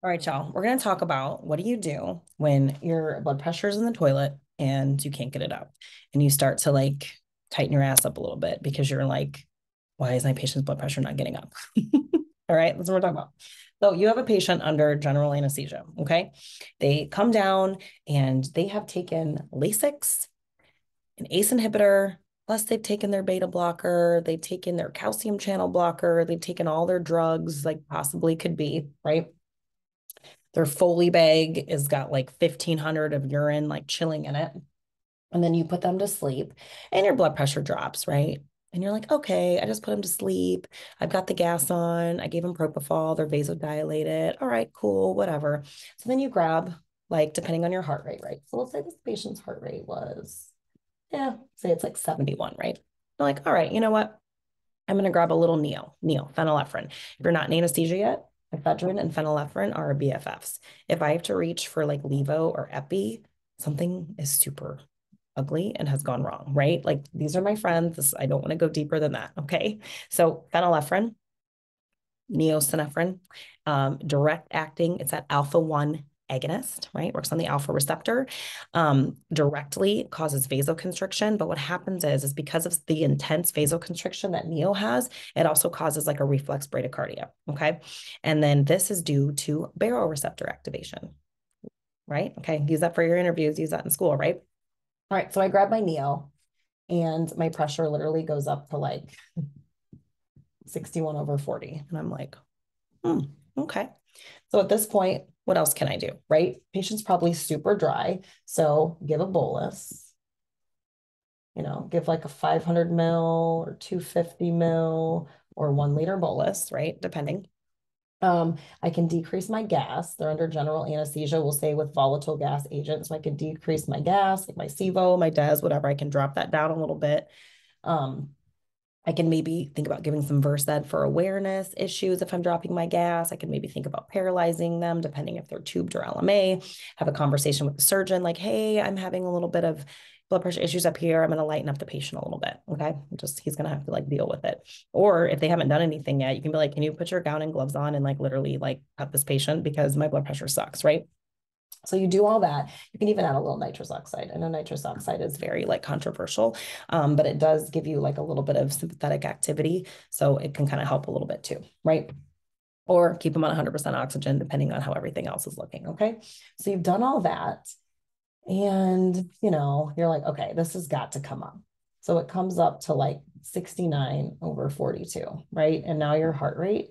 All right, y'all. We're going to talk about what do you do when your blood pressure is in the toilet and you can't get it up, and you start to like tighten your ass up a little bit because you're like, why is my patient's blood pressure not getting up? All right, that's what we're talking about. So you have a patient under general anesthesia. Okay, they come down and they have taken Lasix, an ACE inhibitor. Plus, they've taken their beta blocker, they've taken their calcium channel blocker, they've taken all their drugs, like possibly could be, right? Their Foley bag is got like 1,500 of urine like chilling in it. And then you put them to sleep and your blood pressure drops, right? And you're like, okay, I just put them to sleep. I've got the gas on. I gave them propofol. They're vasodilated. All right, cool, whatever. So then you grab, like, depending on your heart rate, right? So let's say this patient's heart rate was, yeah, say it's like 71, right? You're like, all right, you know what? I'm going to grab a little phenylephrine. If you're not in anesthesia yet, ephedrine and phenylephrine are BFFs. If I have to reach for like levo or epi, something is super ugly and has gone wrong, right? Like these are my friends. I don't want to go deeper than that. Okay. So phenylephrine, neosynephrine, direct acting, it's that alpha 1 agonist, right? Works on the alpha receptor, directly causes vasoconstriction. But what happens is because of the intense vasoconstriction that Neo has, it also causes like a reflex bradycardia. Okay. And then this is due to baroreceptor activation, right? Okay. Use that for your interviews, use that in school, right? All right. So I grab my Neo and my pressure literally goes up to like 61 over 40. And I'm like, hmm, okay. So at this point, what else can I do, right? Patient's probably super dry. So give a bolus, give like a 500 mil or 250 mil or 1 liter bolus, right? Depending. I can decrease my gas. They're under general anesthesia, we'll say with volatile gas agents. So I can decrease my gas, like my SIVO, my DES, whatever. I can drop that down a little bit. I can maybe think about giving some Versed for awareness issues if I'm dropping my gas. I can maybe think about paralyzing them, depending if they're tubed or LMA. Have a conversation with the surgeon, like, hey, I'm having a little bit of blood pressure issues up here. I'm going to lighten up the patient a little bit. Okay. He's going to have to like deal with it. Or if they haven't done anything yet, you can be like, can you put your gown and gloves on and like literally like cut this patient because my blood pressure sucks, right? So you do all that. You can even add a little nitrous oxide. I know nitrous oxide is very like controversial, but it does give you like a little bit of sympathetic activity. So it can kind of help a little bit too, right? Or keep them on 100% oxygen, depending on how everything else is looking. Okay. So you've done all that. And, you're like, okay, this has got to come up. So it comes up to like 69 over 42, right? And now your heart rate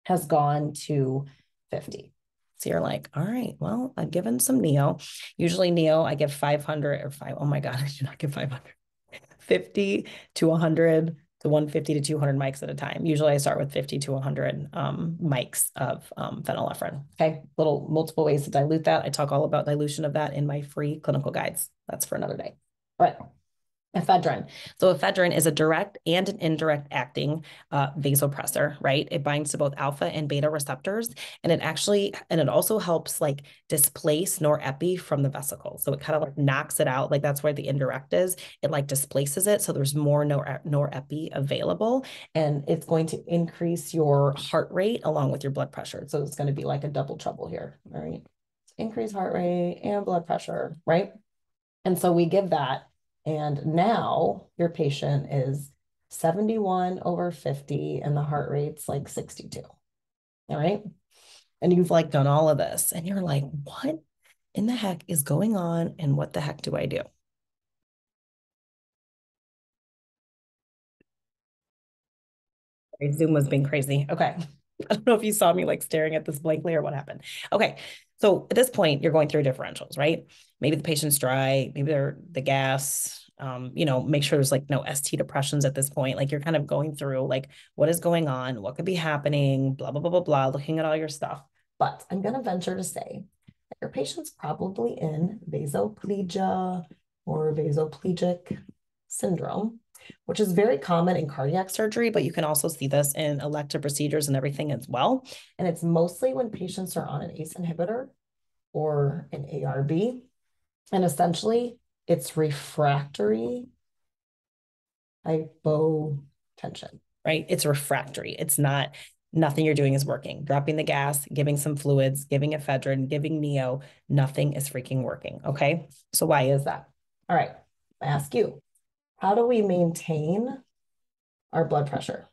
has gone to 50. So you're like, all right, well, I've given some Neo. Usually Neo, I give 500 or five. Oh my God, I should not give 500. 50 to 100 to 150 to 200 mics at a time. Usually I start with 50 to 100 mics of phenylephrine. Okay, little multiple ways to dilute that. I talk all about dilution of that in my free clinical guides. That's for another day. All right. Ephedrine. So ephedrine is a direct and an indirect acting vasopressor, right? It binds to both alpha and beta receptors, and it also helps like displace norepi from the vesicle. So it kind of like knocks it out. Like that's where the indirect is. It like displaces it. So there's more norepi available, and it's going to increase your heart rate along with your blood pressure. So it's going to be like a double trouble here. All right. Increase heart rate and blood pressure, right? And so we give that. And now your patient is 71 over 50 and the heart rate's like 62. All right. And you've like done all of this and you're like, what in the heck is going on? And what the heck do I do? Zoom was being crazy. Okay. I don't know if you saw me like staring at this blankly or what happened. Okay. So at this point, you're going through differentials, right? Maybe the patient's dry, maybe they're the gas, make sure there's like no ST depressions at this point. Like you're kind of going through like what is going on, what could be happening, blah, blah, blah, blah, blah, looking at all your stuff. But I'm going to venture to say that your patient's probably in vasoplegia or vasoplegic syndrome, which is very common in cardiac surgery, but you can also see this in elective procedures and everything as well. And it's mostly when patients are on an ACE inhibitor or an ARB. And essentially, it's refractory hypotension, right? It's refractory. It's not nothing you're doing is working. Dropping the gas, giving some fluids, giving ephedrine, giving neo, nothing is freaking working. Okay. So why is that? All right. I ask you, how do we maintain our blood pressure?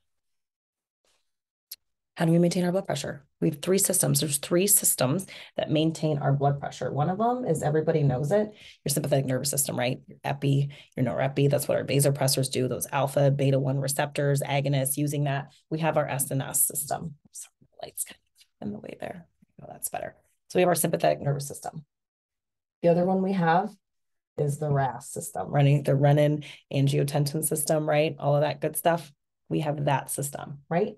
How do we maintain our blood pressure? We have three systems. There's three systems that maintain our blood pressure. One of them is, everybody knows it, your sympathetic nervous system, right? Your epi, your norepi, that's what our vasopressors do, those alpha, beta 1 receptors, agonists, using that. We have our SNS system. Sorry, the light's kind of in the way there. Oh, that's better. So we have our sympathetic nervous system. The other one we have is the RAS system, running the renin angiotensin system, right? All of that good stuff. We have that system, right?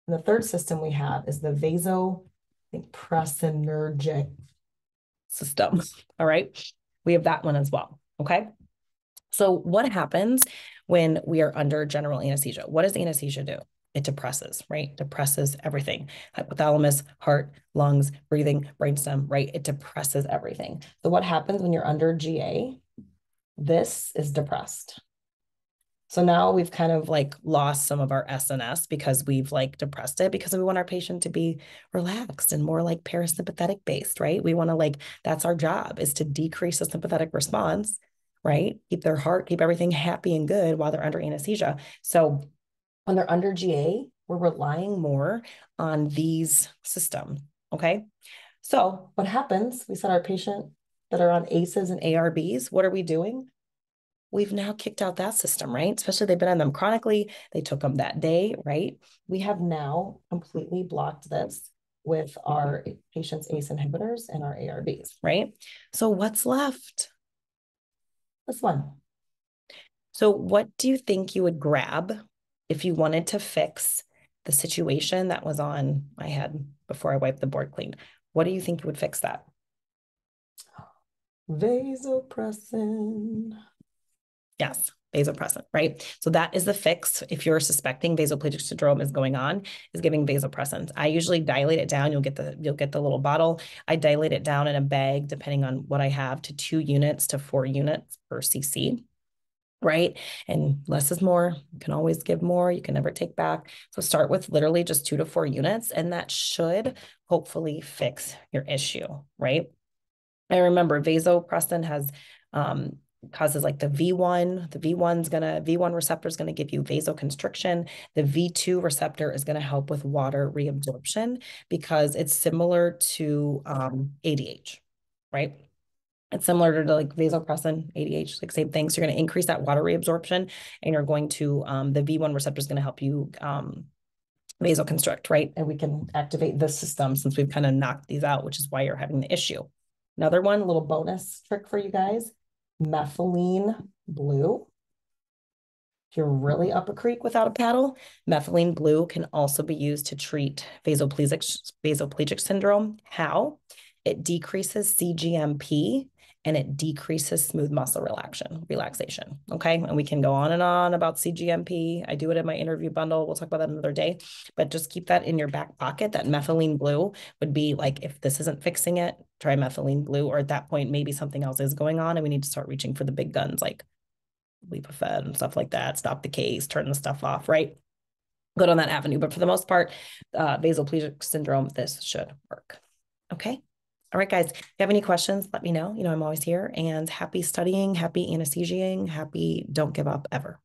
And the third system we have is the vasopressinergic system. All right. We have that one as well. Okay. So what happens when we are under general anesthesia? What does anesthesia do? It depresses, right? Depresses everything. Hypothalamus, heart, lungs, breathing, brainstem, right? It depresses everything. So what happens when you're under GA? This is depressed. So now we've kind of like lost some of our SNS because we've like depressed it, because we want our patient to be relaxed and more like parasympathetic based, right? We want to like, that's our job, is to decrease the sympathetic response, right? Keep their heart, keep everything happy and good while they're under anesthesia. So when they're under GA, we're relying more on these systems, okay? So what happens, we said our patient that are on ACEs and ARBs, what are we doing? We've now kicked out that system, right? Especially they've been on them chronically. They took them that day, right? We have now completely blocked this with our patient's ACE inhibitors and our ARBs, right? So what's left? This one. So what do you think you would grab if you wanted to fix the situation that was on my head before I wiped the board clean? What do you think you would fix that? Vasopressin. Yes, vasopressin, right? So that is the fix. If you're suspecting vasoplegic syndrome is going on, is giving vasopressins. I usually dilate it down. You'll get the little bottle. I dilate it down in a bag, depending on what I have, to 2 units to 4 units per cc. Right? And less is more. You can always give more. You can never take back. So start with literally just 2 to 4 units, and that should hopefully fix your issue, right? I remember vasopressin has causes like the V1. The V1 receptor is gonna give you vasoconstriction. The V2 receptor is gonna help with water reabsorption, because it's similar to ADH, right? It's similar to like vasopressin, ADH, like same thing. So you're going to increase that water reabsorption, and you're going to, the V1 receptor is going to help you vasoconstrict, right? And we can activate this system since we've kind of knocked these out, which is why you're having the issue. Another one, a little bonus trick for you guys, methylene blue. If you're really up a creek without a paddle, methylene blue can also be used to treat vasoplegic syndrome. How? It decreases CGMP and it decreases smooth muscle relaxation. Okay. And we can go on and on about CGMP. I do it in my interview bundle. We'll talk about that another day, but just keep that in your back pocket. That methylene blue would be like, if this isn't fixing it, try methylene blue, or at that point, maybe something else is going on and we need to start reaching for the big guns like Lipofed and stuff like that. Stop the case, turn the stuff off, right? Go down that avenue. But for the most part, vasoplegic syndrome, this should work. Okay. All right, guys, if you have any questions, let me know. You know, I'm always here, and happy studying, happy anesthesiaing, happy don't give up ever.